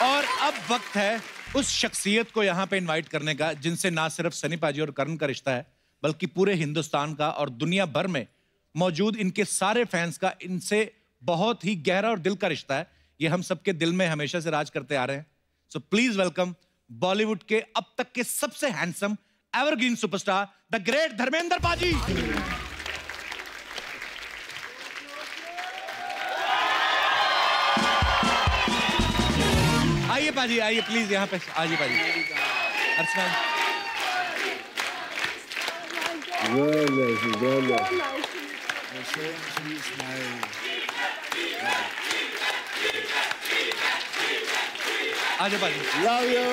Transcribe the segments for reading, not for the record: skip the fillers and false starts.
और अब वक्त है उस शख्सियत को यहाँ पे इनवाइट करने का जिनसे ना सिर्फ सनी पाजी और करण का रिश्ता है बल्कि पूरे हिंदुस्तान का और दुनिया भर में मौजूद इनके सारे फैंस का इनसे बहुत ही गहरा और दिल का रिश्ता है। ये हम सबके दिल में हमेशा से राज करते आ रहे हैं। सो प्लीज वेलकम बॉलीवुड के अब तक के सबसे handsome evergreen superstar the great Dharmendra पाजी। आइए पाजी, आइए प्लीज यहाँ पे आइए पाजी। अर्चना आइए पाजी। Love you.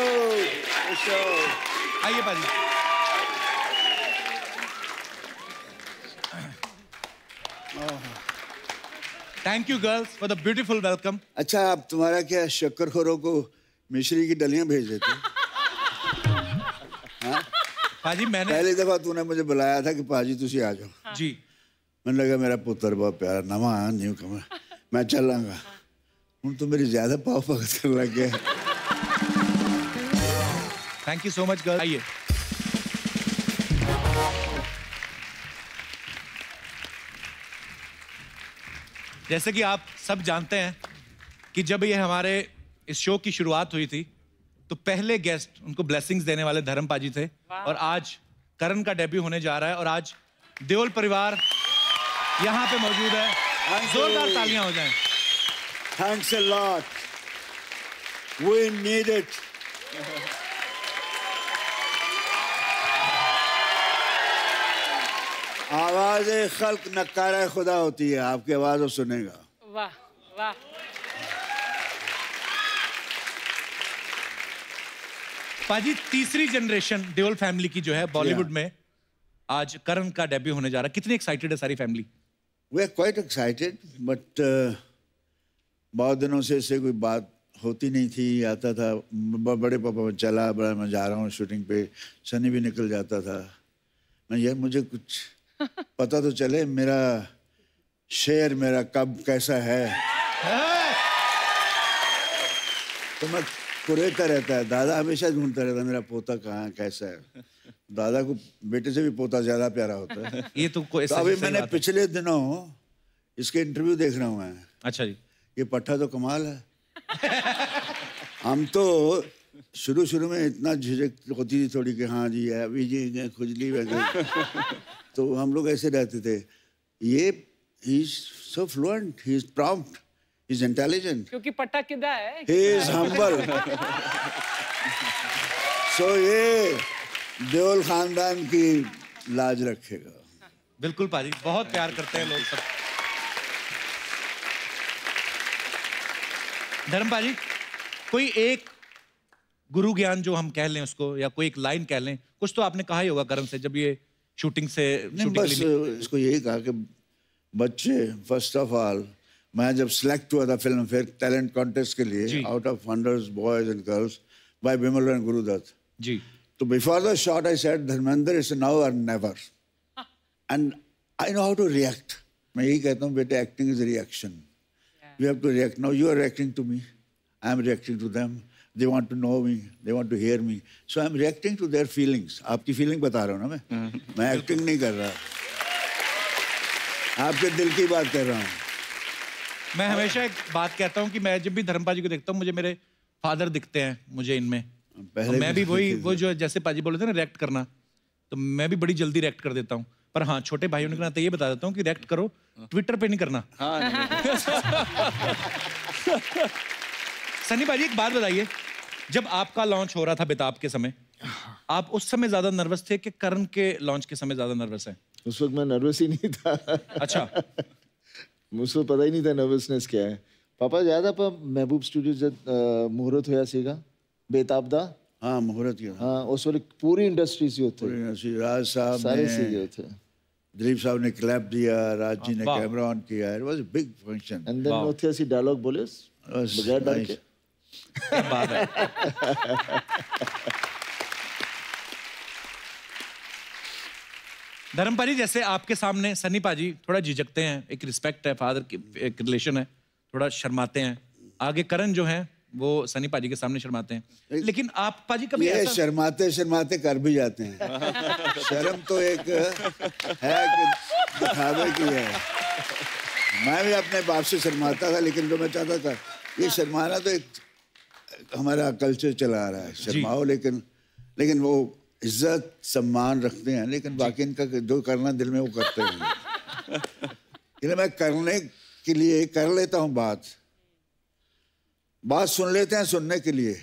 आइए पाजी। Thank you girls for the beautiful welcome. अच्छा, अब तुम्हारा क्या शक्करखोरों को मिश्री की डलियां भेज देते? हाँ? पाजी मैंने पहली दफा तूने मुझे बुलाया था कि पाजी तुसी आ जाओ। जी मैंने लगा मेरा पुत्र बहुत प्यारा नवा न्यू कमर, मैं चलांगा। हूं तो मेरी ज्यादा पाव भगत कर लग गया। Thank you so much girl. आइए जैसे कि आप सब जानते हैं कि जब ये हमारे इस शो की शुरुआत हुई थी तो पहले गेस्ट उनको ब्लेसिंग्स देने वाले धर्म पाजी थे और आज करण का डेब्यू होने जा रहा है और आज देओल परिवार यहाँ पे मौजूद है। जोरदार तालियां हो जाएं। Thanks a lot. We need it. आवाज़ खल्क नकारा खुदा होती है, आपकी आवाज वो सुनेगा। वाह वाह। पाजी तीसरी जनरेशन देओल फैमिली की जो है बॉलीवुड में आज करण का डेब्यू होने जा रहा है। कितनी एक्साइटेड है सारी family? We are quite excited, but बहुत दिनों से इससे कोई बात होती नहीं थी। आता था बड़े पापा में चला, बड़ा मैं जा रहा हूँ शूटिंग पे, सनी भी निकल जाता था। मैं यार मुझे कुछ पता तो चले मेरा शेर मेरा कब कैसा है। तो मैं कुरेता रहता है, दादा हमेशा ढूंढता रहता है मेरा पोता कहाँ कैसा है। दादा को बेटे से भी पोता ज्यादा प्यारा होता है। ये तो कोई तो अभी मैंने पिछले दिनों इसके इंटरव्यू देख रहा हूँ मैं। अच्छा जी। ये पट्टा तो कमाल है। हम तो शुरू में इतना झिझक होती थी थोड़ी कि हाँ जी है अभी जी खुजली वैसे। तो हम लोग ऐसे रहते थे। ये he is so fluent, he is prompt, he is intelligent, क्योंकि पट्टा किदा है, ही इज हम्बल। सो ये देओल खानदान की लाज रखेगा। बिल्कुल पाजी, बहुत प्यार करते हैं लोग सब। धर्म पाजी, कोई एक गुरु ज्ञान जो हम कह लें उसको या कोई एक लाइन कह लें, कुछ तो आपने कहा ही होगा करण से जब ये शूटिंग से नहीं, बस इसको यही कहा कि बच्चे फर्स्ट ऑफ ऑल मैं जब सिलेक्ट हुआ था फिल्म फेयर टैलेंट कॉन्टेस्ट के लिए out of hundreds boys and girls by Bimal and Guru Dutt ji, तो before the shot I said Dharmendra it's now or never and I know how to react. मैं यही कहता हूँ बेटे acting is reaction, you have to react. Now you are reacting to me, I am reacting to them, they want to know me, they want to hear me, so I'm reacting to their feelings. आपकी feeling बता रहा हूँ ना मैं acting नहीं कर रहा, आपके दिल की बात कर रहा हूँ। मैं हमेशा एक बात कहता हूँ कि मैं जब भी धर्म पाजी को देखता हूँ मुझे मेरे फादर दिखते हैं मुझे इनमें। पहले मैं भी वही वो जो जैसे पाजी बोले थे ना रिएक्ट करना, तो मैं भी बड़ी जल्दी रिएक्ट कर देता हूँ। पर हाँ, छोटे भाइयों के नाते ये बता देता हूँ कि रिएक्ट करो, ट्विटर पे नहीं करना। सनी पाजी एक बात बताइए, जब आपका लॉन्च हो रहा था बेताब के समय, आप उस समय ज्यादा नर्वस थे कि करण के लॉन्च के समय ज्यादा नर्वस हैं? उस वक्त मैं नर्वस ही नहीं था। अच्छा। मुझको पता ही नहीं था नर्वसनेस क्या है। पापा याद है पर महबूब स्टूडियो जब मुहूर्त होया सीगा बेताब दा? हाँ मुहूर्त किया। हाँ उस वक्त पूरी इंडस्ट्री से होते, राज साहब सारे सीगे थे, दिलीप साहब ने क्लैप दिया, राज जी ने कैमरा ऑन किया, it was a big function. And then उथे ऐसी डायलॉग बोले बगैर डर के। क्या बात है। धर्म पाजी, जैसे आपके सामने सनी पाजी थोड़ा झिझकते हैं, एक रिस्पेक्ट है, फादर की एक रिलेशन है, थोड़ा शर्माते हैं। आगे करण जो है वो सनी पाजी के सामने शर्माते हैं, लेकिन आप पाजी कभी ये ऐसा शर्माते शर्माते कर भी जाते हैं। शर्म तो एक है कि दिखावे की है। मैं भी अपने बाप से शर्माता था, लेकिन जो मैं चाहता था, ये शर्माना तो एक हमारा कल्चर चला आ रहा है, शर्माओ, लेकिन वो इज्जत सम्मान रखते हैं, लेकिन बाकी इनका जो करना दिल में वो करते हैं। इसलिए मैं करने के लिए कर लेता हूँ बात सुन लेते हैं सुनने के लिए,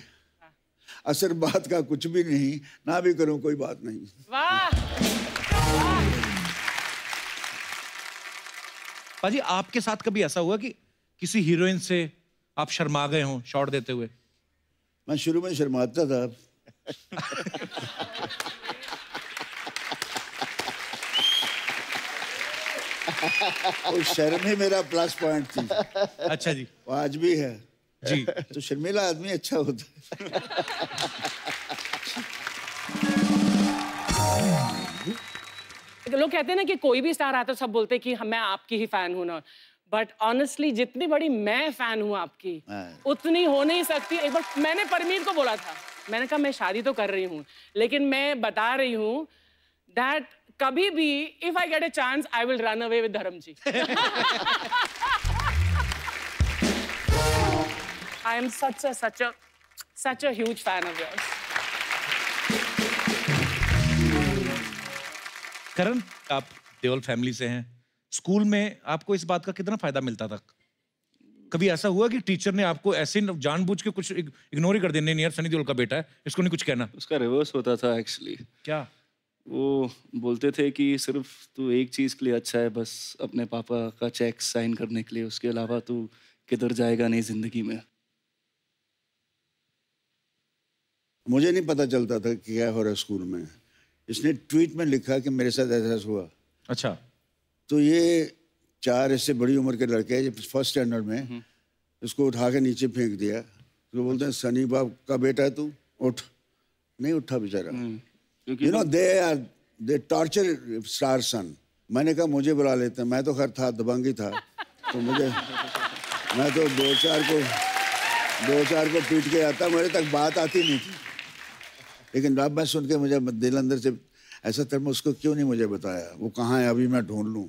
असर बात का कुछ भी नहीं, ना भी करूं कोई बात नहीं। वाह। पाजी आपके साथ कभी ऐसा हुआ कि किसी हीरोइन से आप शर्मा गए हो शॉट देते हुए? मैं शुरू में शर्माता था। वो शर्म ही मेरा प्लस पॉइंट थी। अच्छा जी। वो आज भी है जी। तो शर्मीला आदमी अच्छा होता है। लोग कहते हैं ना कि कोई भी स्टार आता है सब बोलते हैं कि मैं आपकी ही फैन हूं ना, बट ऑनेस्टली जितनी बड़ी मैं फैन हूं आपकी उतनी हो नहीं सकती। एक बार मैंने परमीत को बोला था, मैंने कहा मैं शादी तो कर रही हूं, लेकिन मैं बता रही हूं दैट कभी भी if I get a chance I will run away with Dharam ji. I am such a huge fan of yours. Karan, आप देओल फैमिली से हैं, स्कूल में आपको इस बात का कितना फायदा मिलता था? कभी ऐसा हुआ कि टीचर ने आपको ऐसे जानबूझ के कुछ इग्नोर ही कर देने, नहीं यार सनी देओल का बेटा है, इसको नहीं कुछ कहना? उसका रिवर्स होता था एक्चुअली। क्या? वो बोलते थे कि सिर्फ तू एक चीज के लिए अच्छा है, बस अपने पापा का चेक साइन करने के लिए, उसके अलावा तू किधर जाएगा नहीं जिंदगी में। मुझे नहीं पता चलता था कि क्या हो रहा है स्कूल में। इसने ट्वीट में लिखा कि मेरे साथ ऐसा हुआ। अच्छा। तो ये 4 इससे बड़ी उम्र के लड़के हैं, फर्स्ट स्टैंडर्ड में, इसको उठा के नीचे फेंक दिया। तो बोलते हैं सनी बाप का बेटा है तू, उठ। नहीं उठा बेचारा। You know the torture star son. मैंने कहा मुझे बुला लेते हैं, मैं तो खैर था, दबंगी था, तो मैं तो दो चार को पीट के आता, मेरे तक बात आती नहीं थी। लेकिन जब मैं सुन के मुझे दिल अंदर से ऐसा था, मैं उसको क्यों नहीं मुझे बताया, वो कहाँ है, अभी मैं ढूंढ लूं।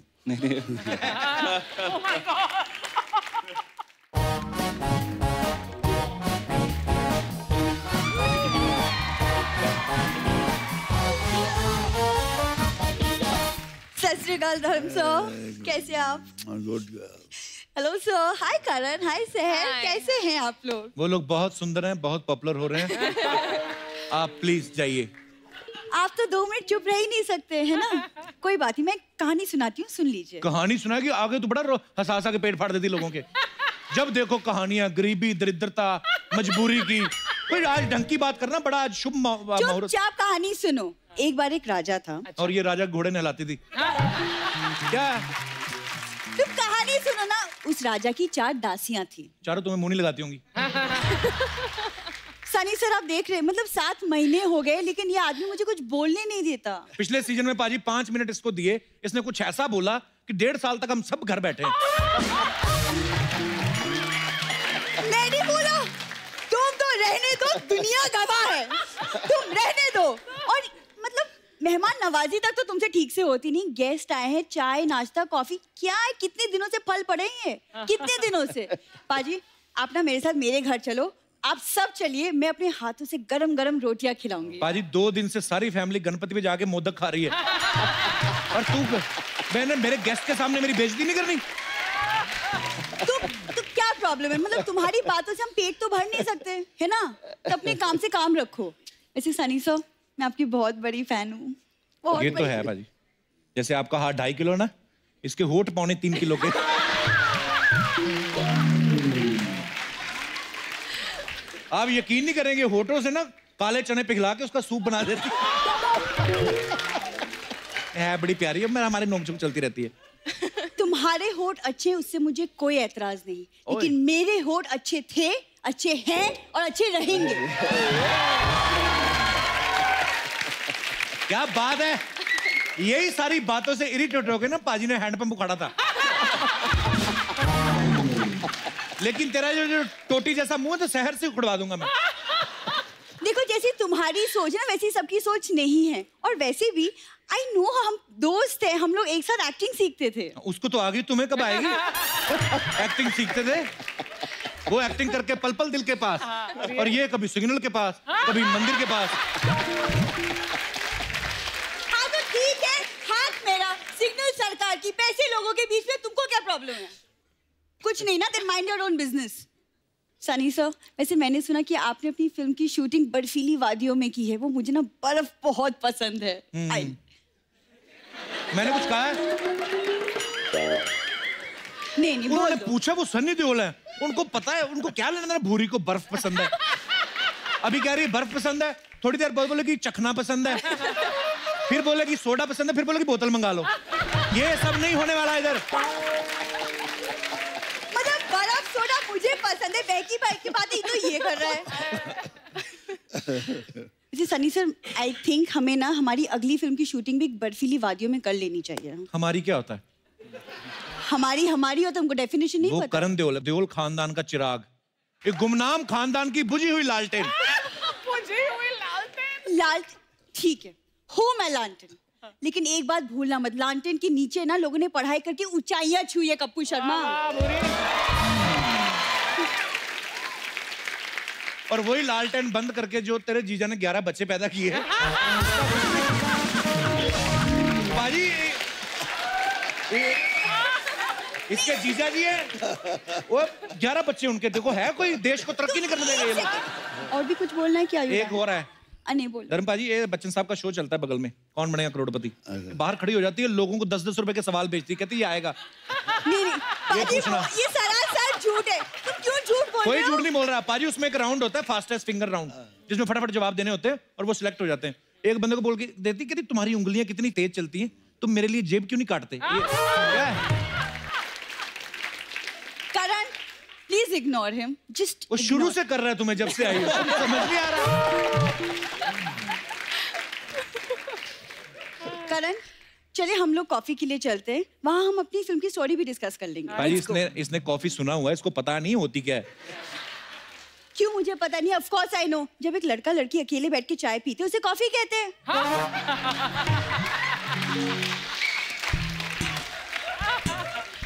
सत श्री अकाल धर्म सर, कैसे आप? गुड। हेलो सर, हाय करण, हाय सहर, कैसे हैं आप लोग? वो लोग बहुत सुंदर हैं, बहुत पॉपुलर हो रहे हैं। आप प्लीज जाइए। आप तो 2 मिनट चुप रह ही नहीं सकते, है ना? कोई बात नहीं, मैं कहानी सुनाती हूँ, सुन लीजिए। कहानी सुनाएगी? आगे तो बड़ा हंसा के पेट फाड़ देती लोगों के। जब देखो कहानियां, गरीबी, दरिद्रता, मजबूरी की। कोई आज ढंग की बात करना, बड़ा आज शुभ मुहूर्त। चुपचाप कहानी सुनो। एक बार एक राजा था। और ये राजा घोड़े नहलाती थी। क्या? तुम कहानी सुनो ना। उस राजा की 4 दासियां थी। चारों तुम्हें मुंह नहीं लगाती होंगी। सनी सर आप देख रहे हैं, मतलब 7 महीने हो गए, लेकिन ये आदमी मुझे कुछ बोलने नहीं देता। पिछले सीजन में पाजी 5 मिनट इसको दिए, इसने कुछ ऐसा बोला कि 1.5 साल तक हम सब घर बैठे हैं। मैं नहीं बोला, तुम तो रहने दो, दुनिया गवाह है, तुम रहने दो। और मतलब मेहमान नवाजी तक तो तुमसे ठीक से होती नहीं। गेस्ट आए हैं, चाय नाश्ता कॉफी, क्या है, कितने दिनों से फल पड़े हैं, कितने दिनों से। पाजी आप ना मेरे साथ मेरे घर चलो, आप सब चलिए, मैं अपने हाथों से गरम गरम रोटियां खिलाऊंगी। पाजी 2 दिन से सारी फैमिली गणपति पे जाके मोदक खा रही है। और मैंने मेरे गेस्ट के सामने मेरी बेइज्जती नहीं करनी। तो क्या प्रॉब्लम है? मतलब तुम्हारी बातों से हम पेट तो भर नहीं सकते, है ना? तो अपने काम से काम रखो। ऐसे सनी सर, मैं आपकी बहुत बड़ी फैन हूँ। ये तो है पाजी। जैसे आपका हाथ 2.5 किलो ना, इसके होठ 3.25 किलो के। आप यकीन नहीं करेंगे, होठों से ना काले चने पिघला के उसका सूप बना देती है। बड़ी प्यारी है, हमारे नोक-झोंक चलती रहती है। तुम्हारे होठ अच्छे, उससे मुझे कोई एतराज नहीं, लेकिन मेरे होठ अच्छे थे, अच्छे हैं और अच्छे रहेंगे। क्या बात है। यही सारी बातों से इरिटेट हो गए ना, पाजी ने हैंडपंप उखाड़ा था। लेकिन तेरा जो टोटी जैसा मुंह है तो शहर से उखड़वा दूंगा मैं। देखो जैसी तुम्हारी सोच है ना वैसी सबकी सोच नहीं है। और वैसे भी आई नो हम दोस्त हैं, हम लोग एक साथ एक्टिंग सीखते थे। उसको तो आ गई, तुम्हें कब आएगी? एक्टिंग सीखते थे, वो एक्टिंग करके पल पल दिल के पास, और ये कभी सिग्नल के पास, कभी मंदिर के पास। हाँ तो ठीक है, हाथ मेरा, सिग्नल सरकार की, पैसे लोगों के बीच में, तुमको क्या प्रॉब्लम है? कुछ नहीं ना, then mind your own business. Sunny sir, वैसे मैंने सुना कि आपने अपनी फिल्म की शूटिंग बर्फीली वादियों में की है। वो मुझे ना बर्फ बहुत पसंद है। मैंने कुछ कहा है? नहीं उन्होंने पूछा, वो सनी देओल है, उनको पता है, उनको क्या लेना देना भूरी को बर्फ पसंद है। अभी कह रही बर्फ पसंद है, थोड़ी देर बाद बोलेगी चखना पसंद है, फिर बोलेगी सोडा पसंद है, फिर बोलेगी बोतल मंगा लो। ये सब नहीं होने वाला इधर। मतलब बर्फ सोडा मुझे पसंद है, बैकी भाई की बात ही तो ये कर रहा है। जी सनी सर, आई थिंक हमें ना हमारी अगली फिल्म की शूटिंग भी बर्फीली वादियों में कर लेनी चाहिए। हमारी क्या होता है? हमारी हो तो हमको डेफिनेशन नहीं वो पता। करण देओल, देओल खानदान का चिराग, एक गुमनाम खानदान की बुझी हुई लालटेन। बुझी हुई लालटेन। लाल ठीक है, हो मैं लालटेन, लेकिन एक बात भूलना मत, लालटेन के नीचे ना लोगों ने पढ़ाई करके ऊंचाइयां छुई है कप्पू शर्मा। और वही लालटेन बंद करके जो तेरे जीजा ने 11 बच्चे पैदा किए हैं। बाजी इसके जीजा जी है, वो 11 बच्चे उनके, देखो है कोई, देश को तरक्की नहीं करने देंगे ये लोग। और भी कुछ बोलना है क्या? एक हो रहा है, नहीं बोल। धर्म पाजी, ये बच्चन साहब का शो चलता है बगल में, कौन बनेगा करोड़पति। बाहर खड़ी हो जाती है, लोगों को 10-10 रुपए के सवाल भेजती है, कहती है ये आएगा। नहीं ये पूछना, ये सरासर झूठ है, तुम क्यों झूठ बोल रहे हो? कोई झूठ नहीं बोल रहा पाजी। उसमें एक राउंड होता है, फास्टेस्ट फिंगर राउंड, जिसमें फटाफट जवाब देने होते हैं और वो सिलेक्ट हो जाते हैं। एक बंदे को बोल के देती, कहती तुम्हारी उंगलियां कितनी तेज चलती हैं, तुम मेरे लिए जेब क्यों नहीं काटते? करण, प्लीज इग्नोर हिम, जस्ट। वो शुरू से कर रहा है, तुम्हें जब से आई हो समझ नहीं आ रहा। करण, चलिए हम लोग कॉफी के लिए चलते हैं, वहाँ हम अपनी फिल्म की स्टोरी भी डिस्कस कर लेंगे। भाई इसने कॉफी सुना हुआ है, इसको पता नहीं होती क्या है। क्यों मुझे पता नहीं, ऑफ कोर्स आई नो। जब एक लड़का लड़की अकेले बैठ के चाय पीते उसे कॉफी कहते हैं।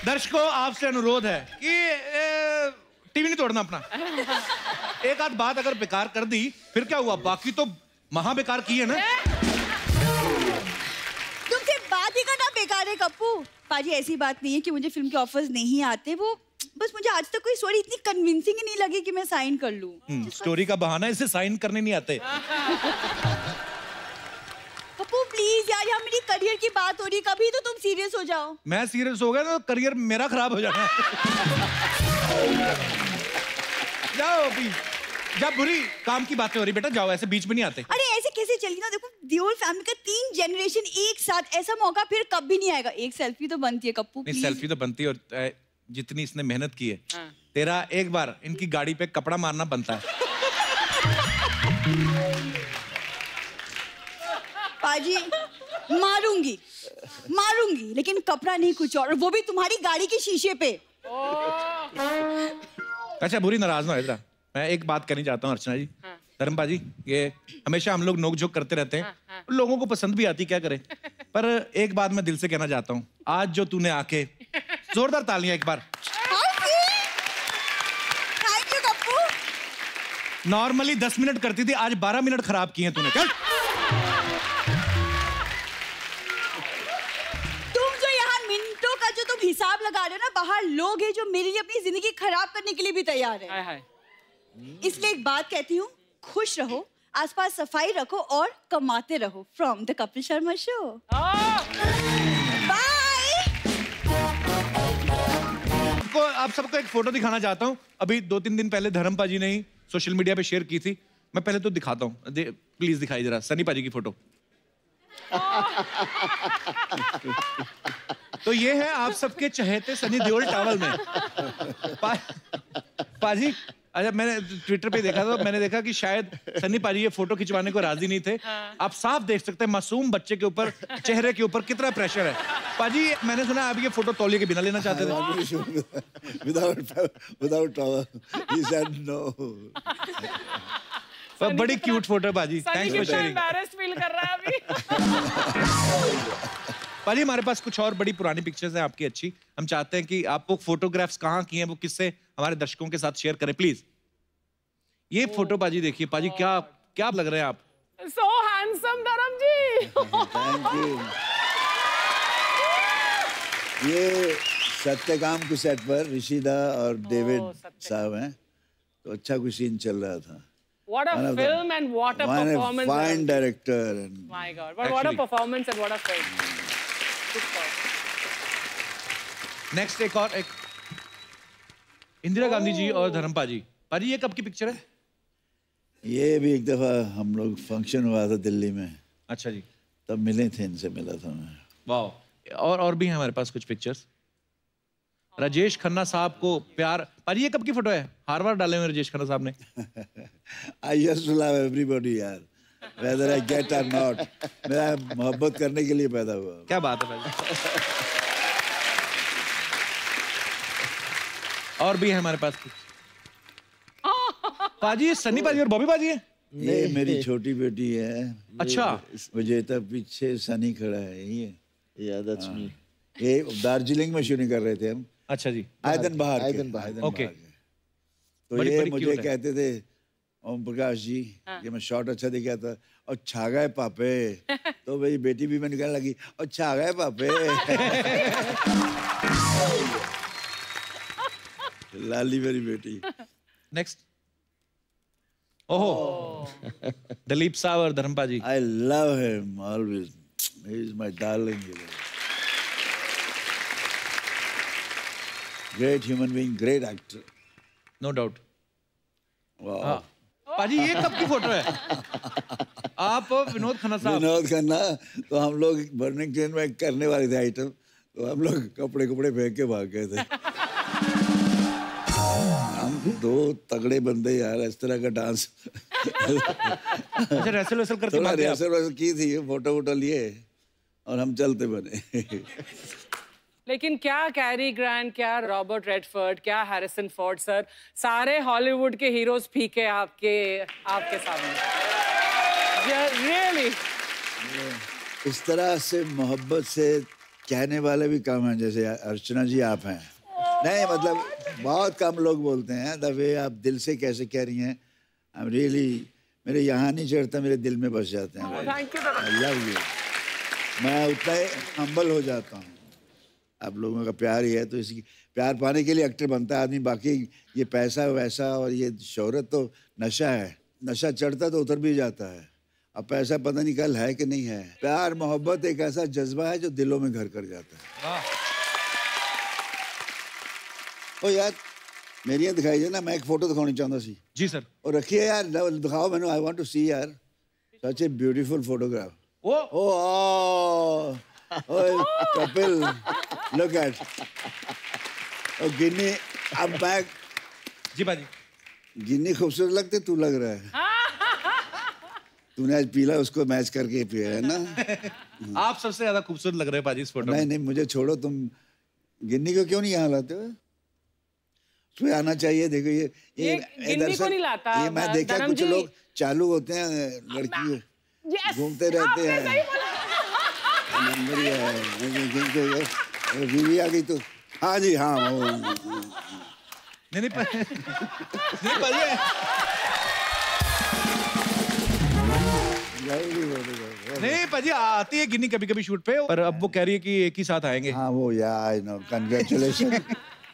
दर्शकों, आपसे अनुरोध है कि टीवी नहीं तोड़ना अपना। एक आध बात अगर बेकार कर दी फिर क्या हुआ, बाकी तो महा बेकार की है ना। तुमसे बात ही करना बेकार है कप्पू। पाजी ऐसी बात नहीं है कि मुझे फिल्म के ऑफर्स नहीं आते, वो बस मुझे आज तक कोई स्टोरी इतनी कन्विंसिंग ही नहीं लगी कि मैं साइन कर लूं। स्टोरी का बहाना, इसे साइन करने नहीं आते। कप्पू प्लीज यार, यहाँ मेरी करियर की बात हो रही, कभी तो तुम सीरियस हो जाओ। मैं सीरियस हो गया तो करियर मेरा खराब हो जाना। जाओ अभी, जब बुरी काम की बातें हो रही बेटा, जाओ, ऐसे बीच में नहीं आते। अरे ऐसे कैसे चलेगी ना, देखो देओल फैमिली का 3 जनरेशन एक साथ, ऐसा मौका फिर कभी नहीं आएगा। एक सेल्फी तो बनती है कप्पू प्लीज। सेल्फी तो बनती है, और जितनी इसने मेहनत की है, तेरा एक बार इनकी गाड़ी पे कपड़ा मारना बनता है। पाजी मारूंगी लेकिन कपड़ा नहीं, कुछ और वो भी तुम्हारी गाड़ी के शीशे पे। अच्छा बुरी नाराज ना हो इधर, मैं एक बात करनी चाहता हूँ अर्चना जी। धर्म पाजी, ये हमेशा हम लोग नोक झोंक करते रहते हैं, लोगों को पसंद भी आती, क्या करें। पर एक बात मैं दिल से कहना चाहता हूँ, आज जो तूने आके जोरदार तालियां एक बार। Thank you Kappu. Normally 10 minute करती थी, आज 12 मिनट खराब किए तूने। चल तुम जो यहाँ मिनटों का जो तुम हिसाब लगा रहे हो ना, बाहर लोग हैं जो मेरे लिए अपनी जिंदगी खराब करने के लिए भी तैयार है। इसलिए एक बात कहती हूँ, खुश रहो, आसपास सफाई रखो और कमाते रहो। From the Kapil Sharma show. आप सबको एक फोटो दिखाना चाहता हूँ, अभी 2-3 दिन पहले धर्म पाजी ने ही सोशल मीडिया पे शेयर की थी। मैं पहले तो दिखाता हूँ, प्लीज दिखाई जरा सनी पाजी की फोटो। तो ये है आप सबके चहेते सनी देओल टॉवल में। पाजी अच्छा, मैंने ट्विटर पे देखा था, मैंने देखा कि शायद सन्नी पाजी ये फोटो खिंचवाने को राजी नहीं थे। आप साफ देख सकते हैं मासूम बच्चे के ऊपर, चेहरे के ऊपर कितना प्रेशर है। पाजी मैंने सुना आप ये फोटो तौलिए के बिना लेना चाहते थे। Without towel. He said no. पर बड़ी क्यूट फोटो है पाजी, thanks for sharing. Embarrassed feel कर रहा है अभी। पाजी हमारे पास कुछ और बड़ी पुरानी पिक्चर्स हैं आपकी अच्छी, हम चाहते हैं कि आप वो फोटोग्राफ्स कहाँ की हैं वो किससे हमारे दर्शकों के साथ शेयर करें प्लीज। ये फोटो पाजी देखिए, पाजी क्या क्या लग रहे हैं आप। So handsome धर्म जी। Thank you. ये सत्यकाम के सेट पर ऋषिदा और डेविड साहब हैं, तो अच्छा कुछ सीन चल रहा था। What a film and what a performance. Fine director and My God, but what a performance and what a film. Next एक इंदिरा गांधी जी और धर्म पाजी। पाजी ये कब की पिक्चर है? ये भी एक दफा हम लोग फंक्शन हुआ था दिल्ली में। अच्छा जी, तब मिले थे, इनसे मिला था मैं। वाह। और भी हैं हमारे पास कुछ पिक्चर्स। राजेश खन्ना साहब को प्यार। पाजी ये कब की फोटो है? हार वार डाले हुए राजेश खन्ना साहब ने। I used to love everybody यार, whether I get or not. मेरा मोहब्बत करने के लिए पैदा हुआ। क्या बात है पाजी। और भी है हमारे पास कुछ। पाजी ये सन्नी पाजी और बॉबी पाजी है? ये मेरी छोटी बेटी है। अच्छा। विजेता पीछे सनी खड़ा है, ये Yeah, that's me. ये दार्जिलिंग में शूटिंग कर रहे थे हम। अच्छा जी। आयदन बहार के। ओके। तो ये मुझे कहते थे ओम प्रकाश जी कि मैं शॉट अच्छा दिखा था और छा गए पापे। तो मेरी बेटी भी मैंने कहने लगी और छा गए पापे। लाली मेरी बेटी। नेक्स्ट। ओहो, दिलीप साहब और धर्म पाजी। I love him always. He is my darling. Great human being, great actor. No doubt. Wow. पाजी ये कब की फोटो है? आप विनोद खन्ना साहब। विनोद खन्ना, तो हम लोग बर्निंग ट्रेन में करने वाले थे आइटम, तो हम लोग कपड़े फेंक के भाग गए थे। हम दो तगड़े बंदे यार, इस तरह का डांस। अच्छा, रेसल करके थोड़ा भागे आप। रेसल की थी, फोटो लिए और हम चलते बने। लेकिन क्या कैरी ग्रांट, क्या रॉबर्ट रेडफोर्ड, क्या हैरिसन फोर्ड सर, सारे हॉलीवुड के हीरोज फीके आपके सामने। Really? इस तरह से मोहब्बत से कहने वाले भी कम हैं, जैसे अर्चना जी आप हैं। नहीं मतलब बहुत कम लोग बोलते हैं द वे आप दिल से कैसे कह रही हैं। आई एम रियली, मेरे यहाँ नहीं चढ़ता, मेरे दिल में बस जाते हैं। Thank you, I love you. मैं उतना ही हम्बल हो जाता हूँ। आप लोगों का प्यार ही है, तो इसी प्यार पाने के लिए एक्टर बनता है आदमी। बाकी ये पैसा वैसा और ये शोहरत तो नशा है, नशा चढ़ता तो उतर भी जाता है। अब पैसा पता नहीं कल है कि नहीं है। प्यार मोहब्बत एक ऐसा जज्बा है जो दिलों में घर कर जाता है। ओ यार मेरी यहाँ दिखाई दे ना, मैं एक फोटो दिखानी चाहता सी। जी सर। और रखिए यार, दिखाओ मैंने, आई वांट टू सी यार, such a beautiful photograph. Oh, Kapil, look at. Oh, Ginni, अब बैक। जी बाजी। गिन्नी खूबसूरत लगते, तू लग रहा है। तूने आज पीला उसको मैच करके पिया है ना। आप सबसे ज्यादा खूबसूरत लग रहे हैं पाजी इस फोटो में। नहीं, मुझे छोड़ो, तुम गिन्नी को क्यों नहीं यहाँ लाते हो? उसमें आना चाहिए। देखो ये गिन्नी को नहीं लाता। ये मैं देखा कुछ लोग चालू होते हैं, लड़की घूमते रहते हैं। नंबर ही है, बीवी आ गई तो हाँ जी हाँ। नहीं पाजी। नहीं पाजी आती है गिन्नी कभी कभी शूट पे, पर अब वो कह रही है कि एक ही साथ आएंगे। हाँ वो यार, I know, congratulation,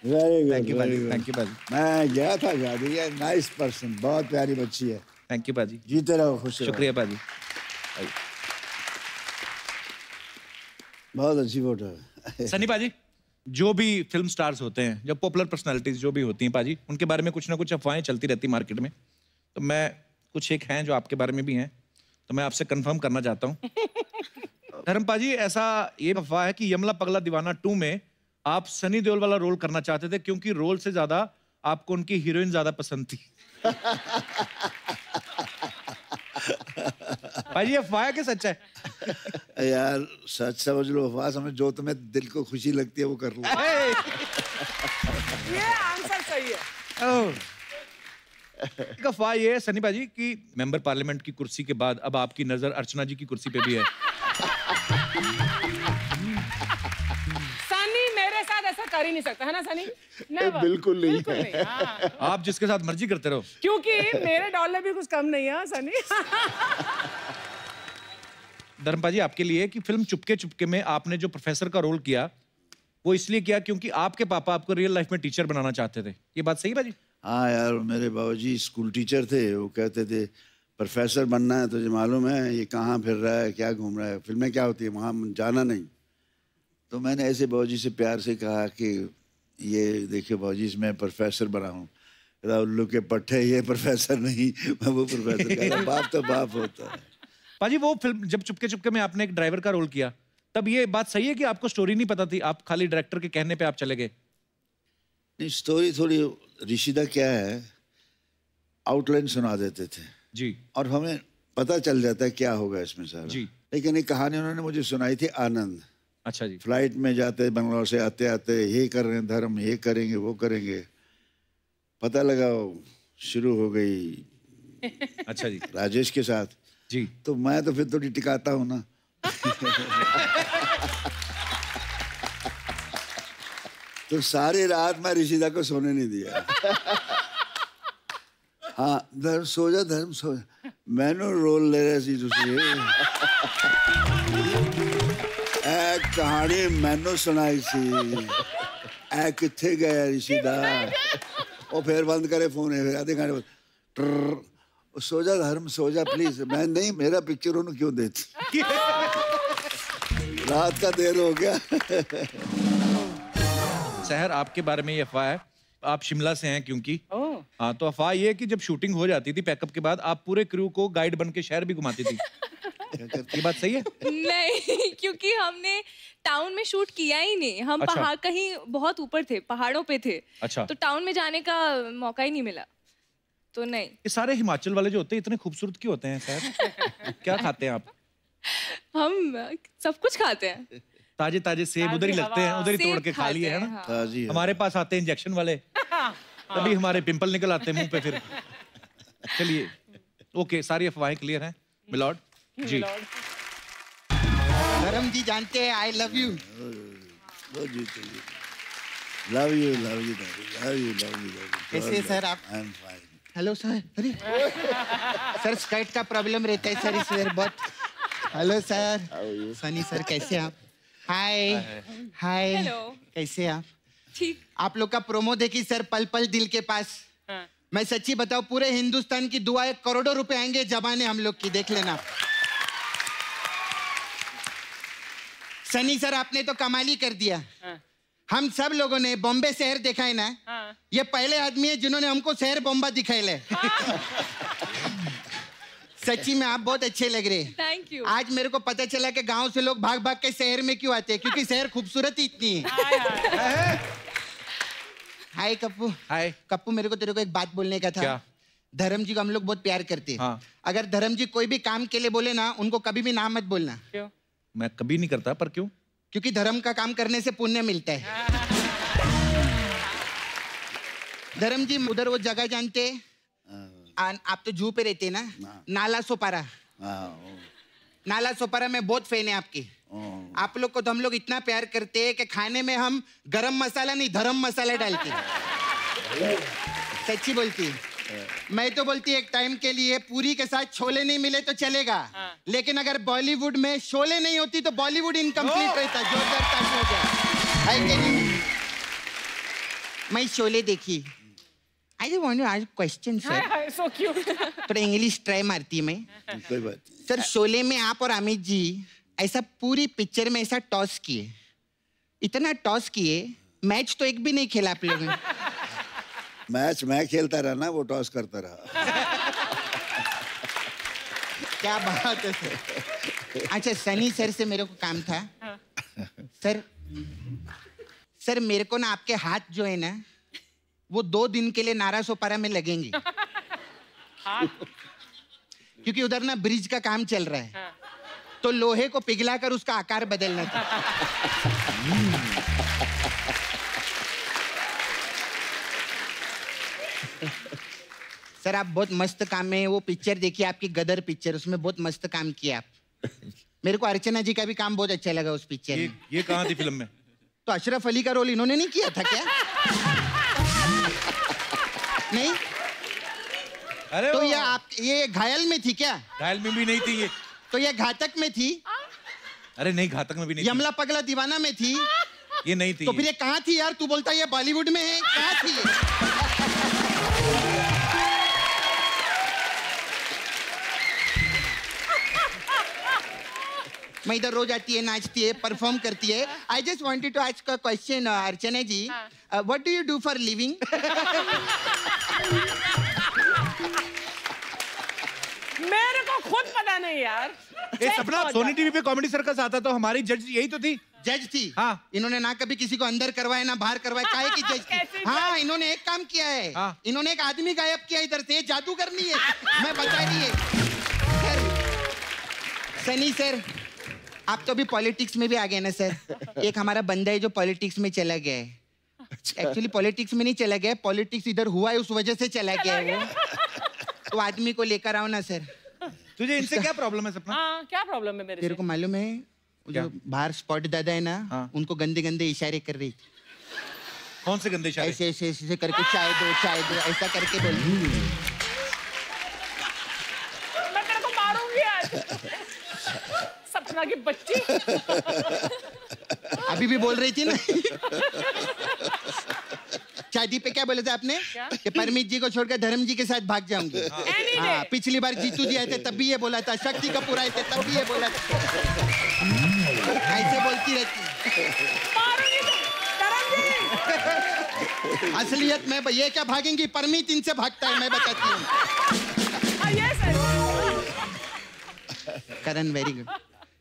very good, thank you पाजी, थैंक यू पाजी। मैं गया था शादी है, नाइस पर्सन, बहुत प्यारी बच्ची है। थैंक यू पाजी, जीते रहो, खुश रहो। शुक्रिया पाजी। बहुत अच्छी फोटो है। सनी पाजी, जो भी फिल्म स्टार्स होते हैं, जब पॉपुलर पर्सनालिटीज जो भी होती हैं पाजी, उनके बारे में कुछ ना कुछ अफवाहें चलती रहती मार्केट में, तो मैं कुछ एक हैं जो आपके बारे में भी हैं, तो मैं आपसे कंफर्म करना चाहता हूँ। धर्म पाजी, ऐसा ये अफवाह है कि यमला पगला दीवाना 2 में आप सनी देओल वाला रोल करना चाहते थे, क्योंकि रोल से ज्यादा आपको उनकी हीरोइन ज्यादा पसंद थी। भाई ये अफवाह है कि सच है? यार सच समझ लो, अफवाह समझ, जो तुम्हें दिल को खुशी लगती है वो कर लो। ये आंसर सही है। एक अफवाह ये है सनी भाजी कि मेंबर पार्लियामेंट की कुर्सी के बाद अब आपकी नजर अर्चना जी की कुर्सी पे भी है। सनी मेरे साथ ऐसा कर ही नहीं सकता है ना सनी? Never. बिल्कुल नहीं बिल्कुल नहीं, हाँ। आप जिसके साथ मर्जी करते रहो। क्योंकि मेरे डॉलर भी कुछ कम नहीं है सनी। धर्मपा जी आपके लिए कि फिल्म चुपके चुपके में आपने जो प्रोफेसर का रोल किया वो इसलिए किया क्योंकि आपके पापा आपको रियल लाइफ में टीचर बनाना चाहते थे, ये बात सही है भाजी? हाँ यार, मेरे बाबूजी स्कूल टीचर थे, वो कहते थे प्रोफेसर बनना है तुझे मालूम है, ये कहाँ फिर रहा है, क्या घूम रहा है, फिल्में क्या होती है, वहाँ जाना नहीं। तो मैंने ऐसे बाबूजी से प्यार से कहा कि ये देखिए बाबूजी मैं प्रोफेसर बना हूँ। उल्लू के पट्टे, ये प्रोफेसर नहीं, मैं वो प्रोफेसर कहता, बाप तो बाप होता है। पाजी वो फिल्म जब चुपके चुपके में आपने एक ड्राइवर का रोल किया तब ये बात सही है कि आपको स्टोरी नहीं पता थी, आप खाली डायरेक्टर के कहने पे आप चले गए? नहीं, स्टोरी थोड़ी ऋषिदा क्या है, आउटलाइन सुना देते थे जी, और हमें पता चल जाता है क्या होगा इसमें सारा जी। लेकिन एक कहानी उन्होंने मुझे सुनाई थी, आनंद। अच्छा जी। फ्लाइट में जाते बंगलौर से आते आते ये कर रहे हैं धर्म, ये करेंगे वो करेंगे, पता लगा शुरू हो गई अच्छा जी। राजेश के साथ जी। तो मैं तो फिर थोड़ी टिकाता हूँ ना। तो सारी रात मैं ऋषिदा को सोने नहीं दिया। हाँ धर्म सो जा, धर्म सो जा, मैंने रोल ले रहे सी तुसी एक कहानी मैनू सुनाई सी, ए किथे गया ऋषिदा, वो फिर बंद करे फोन, फिर आधे घंटे बाद सो जा धर्म सो जा प्लीज। मैं नहीं, मेरा पिक्चर उन्होंने क्यों देती, रात का देर हो गया। शहर आपके बारे में ये अफवाह है, आप शिमला से हैं क्योंकि हाँ, तो अफवाह ये है कि जब शूटिंग हो जाती थी पैकअप के बाद आप पूरे क्रू को गाइड बन के शहर भी घुमाती थी। ये बात सही है? नहीं, क्योंकि हमने टाउन में शूट किया ही नहीं, हम अच्छा। पहाड़ कहीं बहुत ऊपर थे, पहाड़ों पे थे। अच्छा। तो टाउन में जाने का मौका ही नहीं मिला, तो नहीं। ये सारे हिमाचल वाले जो होते हैं इतने खूबसूरत क्यों होते हैं सर? क्या खाते हैं आप? हम सब कुछ खाते हैं, ताजे ताजे सेब उधर ही लगते हैं, उधर ही तोड़ सेब के खा खाते लिए है हैं, ना। हाँ। ताजी है। हमारे पास आते हैं इंजेक्शन वाले, तभी हमारे पिंपल निकल आते हैं मुंह पे फिर। चलिए ओके, सारी अफवाहें क्लियर हैं मिलॉर्ड जी। धर्म जी जानते हैं I love you. Love you love you love you love you. कैसे सर आप? I am fine. Hello sir. अरे सर स्कर्ट का प्रॉब्लम रहता है सर इस वेयर बहुत। Hello sir. सनी सर कैसे आप? हाय हाय। हेलो। कैसे आप? ठीक। आप लोग का प्रोमो देखी सर, पल पल दिल के पास। मैं सच्ची बताऊं, पूरे हिंदुस्तान की दुआ है, करोड़ों रुपए आएंगे जबाने हम लोग की, देख लेना। सनी सर आपने तो कमाल ही कर दिया। हम सब लोगों ने बॉम्बे शहर देखा है ना, ये पहले आदमी है जिन्होंने हमको शहर बॉम्बा दिखाए ले। सच्ची में आप बहुत अच्छे लग रहे हैं। Thank you. आज मेरे को पता चला कि गांव से लोग भाग भाग के शहर में क्यों आते हैं, क्योंकि शहर खूबसूरत ही इतनी है। हाय कप्पू। हाय। कप्पू मेरे को तेरे को एक बात बोलने का था। क्या? धर्म जी को हम लोग बहुत प्यार करते हैं। हाँ। अगर धर्म जी कोई भी काम के लिए बोले ना, उनको कभी भी ना मत बोलना। क्यों? मैं कभी नहीं करता, पर क्यों? क्योंकि धर्म का काम करने से पुण्य मिलता है। धर्म जी उधर वो जगह जानते हैं? आप तो जू पे रहते हैं ना, नाला सोपारा। नाला सोपारा में बहुत फैन है आपके। आप लोग को तो हम लोग इतना प्यार करते हैं कि खाने में हम गरम मसाला नहीं धर्म मसाला डालते हैं। सच्ची बोलती है। मैं तो बोलती एक टाइम के लिए पूरी के साथ छोले नहीं मिले तो चलेगा, लेकिन अगर बॉलीवुड में शोले नहीं होती तो बॉलीवुड इनकम्प्लीट रहता, जोरदार ताली हो जाए। है कि नहीं? मैं शोले देखी। I just want to ask question sir. So cute. थोड़ा इंग्लिश ट्राई मारती है मैं। कोई बात नहीं। सर शोले में आप और अमित जी ऐसा पूरी पिक्चर में ऐसा टॉस किए, इतना टॉस किए, मैच तो एक भी नहीं खेला आप लोगों ने। मैच मैं खेलता रहा ना, वो टॉस करता रहा। क्या बात है सर। अच्छा सनी सर से मेरे को काम था। सर मेरे को ना आपके हाथ जो है ना, वो 2 दिन के लिए नारा सोपारा में लगेंगी। क्योंकि उधर ना ब्रिज का काम चल रहा है, तो लोहे को पिघलाकर उसका आकार बदलना था। सर आप बहुत मस्त काम में, वो पिक्चर देखिए आपकी गदर पिक्चर, उसमें बहुत मस्त काम किया आप। मेरे को अर्चना जी का भी काम बहुत अच्छा लगा उस पिक्चर में। ये कहाँ थी फिल्म में? तो अशरफ अली का रोल इन्होंने नहीं किया था क्या? नहीं? अरे तो ये घायल में थी क्या? घायल में भी नहीं थी ये। तो ये घातक में थी? अरे नहीं, घातक में भी नहीं। यमला पगला दीवाना में थी? ये नहीं थी। तो फिर ये कहाँ थी यार? तू बोलता है ये बॉलीवुड में है, कहाँ थी ये? मैं इधर रोज आती है, नाचती है, परफॉर्म करती है। I just wanted to ask a question Archana ji, what do you do for living? मेरे को खुद पता नहीं यार। सपना, सोनी टीवी पे कॉमेडी सर्कस आता तो हमारी जज यही तो थी। जज थी? हाँ। इन्होंने ना कभी किसी को अंदर करवाया ना बाहर करवाया, काहे की जज थी? हाँ, इन्होंने एक काम किया है। हाँ। इन्होंने एक आदमी गायब किया इधर से, जादूगर नहीं है, मैं बता रही है। सर, सनी सर, आप तो अभी पॉलिटिक्स में भी आ गए ना सर। एक हमारा बंदा है जो पॉलिटिक्स में चला गया है। एक्चुअली पॉलिटिक्स में नहीं चला गया, पॉलिटिक्स इधर हुआ है उस वजह से चला गया है वो। तो आदमी को लेकर आओ ना सर। तुझे इनसे क्या प्रॉब्लम है सपना? हाँ, क्या प्रॉब्लम है मेरे तेरे को मालूम है जो बाहर स्पॉट दादा है ना, हाँ। उनको गंदे गंदे इशारे कर रही थी। कौन से गंदे इशारे? ऐसे ऐसे ऐसे करके चाय दो ऐसा करके बोल। मैं तेरे को मारूंगी आज। सपना की बच्ची। अभी भी बोल रही थी ना। शादी पे क्या बोला था आपने? कि परमीत जी को छोड़कर धर्म जी के साथ भाग जाऊंगी। हाँ, पिछली बार जीतू जी आए थे तब भी ये बोला था, शक्ति कपूर आए थे तब भी ये बोला था। ऐसे बोलती रहती। असलियत में ये क्या भागेंगी, परमीत इनसे भागता है, मैं बताती हूँ। Karan very good,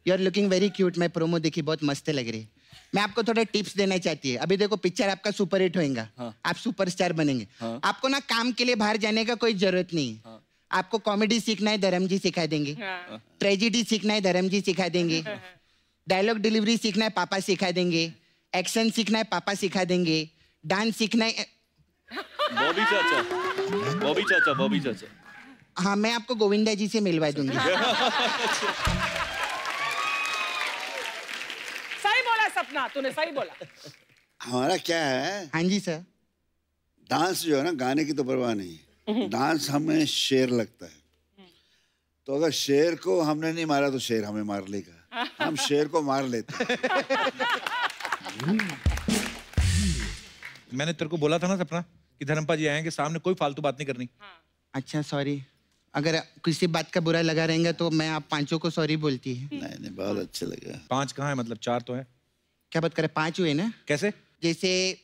you are looking very cute. मैं प्रोमो देखी, बहुत मस्त लग रही है। मैं आपको थोड़ा टिप्स देना चाहती है। अभी देखो पिक्चर आपका सुपर हिट होएगा। हाँ। आप सुपरस्टार बनेंगे। हाँ। आपको ना काम के लिए बाहर जाने का कोई जरूरत नहीं। हाँ। आपको कॉमेडी सीखना है, धर्म जी सिखा देंगे। हाँ। ट्रेजिडी सीखना है, धर्म जी सिखा देंगे। डायलॉग डिलीवरी सीखना है, पापा सिखा देंगे। एक्शन सीखना है, पापा सिखा देंगे। डांस सीखना है, बॉबी चाचा। हाँ, मैं आपको गोविंदा जी से मिलवा दूंगी। सही बोला सपना, तूने सही बोला। हमारा क्या है? हाँ जी सर। डांस जो है ना, गाने की तो परवाह नहीं, डांस हमें शेर लगता है। तो अगर शेर को हमने नहीं मारा तो शेर हमें मार लेगा, हम शेर को मार लेते हैं। मैंने तेरे को बोला था ना सपना कि धर्मपा जी आएंगे, सामने कोई फालतू बात नहीं करनी। अच्छा सॉरी, अगर किसी बात का बुरा लगा रहेगा तो मैं आप पांचों को सॉरी बोलती है। नहीं, बहुत अच्छा लगा। 5 कहाँ है, मतलब 4 तो है। क्या बात करे, 5 हुए ना? कैसे? जैसे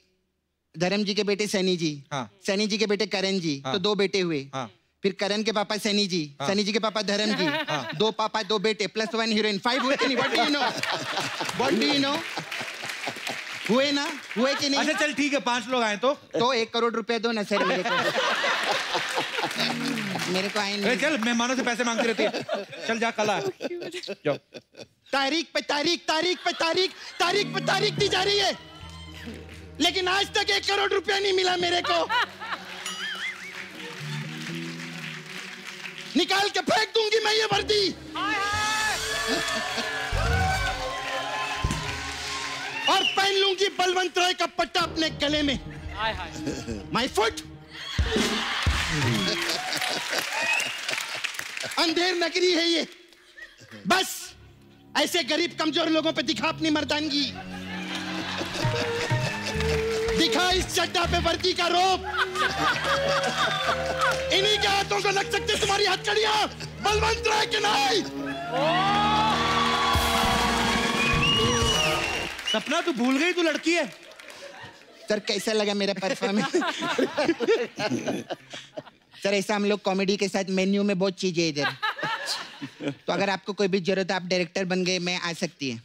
धर्म जी के बेटे सनी जी, हाँ। सनी जी के बेटे करण जी, हाँ। तो 2 बेटे हुए। हाँ। फिर करण के पापा सनी जी, हाँ। सनी जी के पापा धर्म जी, हाँ। 2 पापा 2 बेटे प्लस 1 हीरोइन, 5 हुए कि नहीं? What do you know? What do you know? हुए ना, हुए कि नहीं? अच्छा चल ठीक है, 5 लोग आए तो 1 करोड़ रुपया दो ना सर मेरे को। मेरे को आए नहीं। चल, मेहमानों से पैसे मांगती रहती है। चल जा, कल आ जाओ। तारीख पे तारीख, तारीख पे तारीख, तारीख पे तारीख दी जा रही है, लेकिन आज तक 1 करोड़ रुपया नहीं मिला मेरे को। निकाल के फेंक दूंगी मैं ये वर्दी। और पहन लूंगी बलवंत राय का पट्टा अपने गले में। My foot. अंधेर नगरी है ये, बस ऐसे गरीब कमजोर लोगों पे दिखा अपनी मर्दानगी, दिखा इस चड्डा पे वर्दी का रोब। इन्हीं के हाथों को लग सकते तुम्हारी हथकड़ियां, बलवंत राय के नहीं। सपना तू भूल गई, तू लड़की है। सर कैसा लगा मेरा परफॉर्मेंस? सर ऐसा हम लोग कॉमेडी के साथ मेन्यू में बहुत चीजें इधर, तो अगर आपको कोई भी जरूरत है, आप डायरेक्टर बन गए, मैं आ सकती है।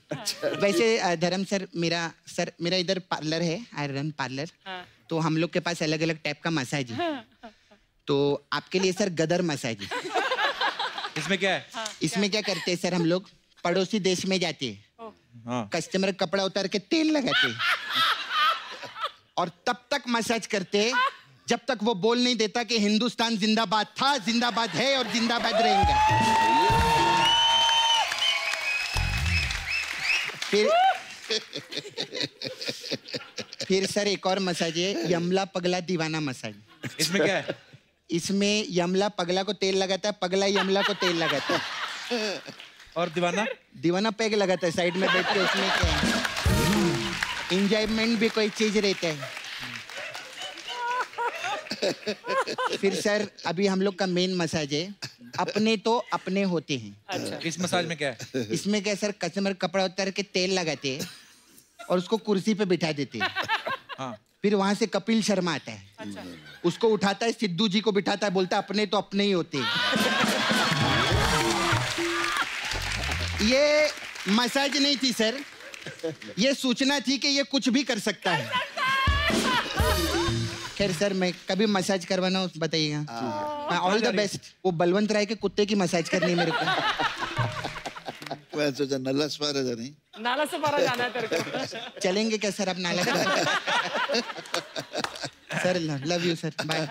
वैसे धर्म सर मेरा इधर पार्लर है, आई रन पार्लर। तो हम लोग के पास अलग अलग टाइप का मसाज है। तो आपके लिए सर गदर मसाज है। इसमें क्या है? इसमें क्या करते हैं सर, हम लोग पड़ोसी देश में जाते हैं, कस्टमर कपड़ा उतार के तेल लगाते हैं और तब तक मसाज करते हैं जब तक वो बोल नहीं देता कि हिंदुस्तान जिंदाबाद था, जिंदाबाद है और जिंदाबाद रहेगा। फिर सर एक और मसाज है, यमला पगला दीवाना मसाज। इसमें क्या है? इसमें यमला पगला को तेल लगाता है, पगला यमला को तेल लगाता है। और दीवाना? दीवाना पैग लगाता है साइड में बैठ के। उसमें क्या है, एंजॉयमेंट भी कोई चीज रहता है। फिर सर अभी हम लोग का मेन मसाज है, अपने तो अपने होते हैं। अच्छा, इस मसाज में क्या है? इसमें क्या सर, कस्टमर कपड़ा उतार के तेल लगाते हैं और उसको कुर्सी पे बिठा देते हैं। हाँ। फिर वहां से कपिल शर्मा आता है। अच्छा। उसको उठाता है, सिद्धू जी को बिठाता है, बोलता है अपने तो अपने ही होते हैं। ये मसाज नहीं थी सर, ये सूचना थी कि ये कुछ भी कर सकता है। खैर सर, मैं कभी मसाज करवाना हो बताइएगा। All the best. वो बलवंत राय के कुत्ते की मसाज करनी है मेरे को। नालासोपारा नहीं, नालासोपारा जाना है तेरे को। चलेंगे क्या सर आप Nalasopara? Sir love you sir, bye.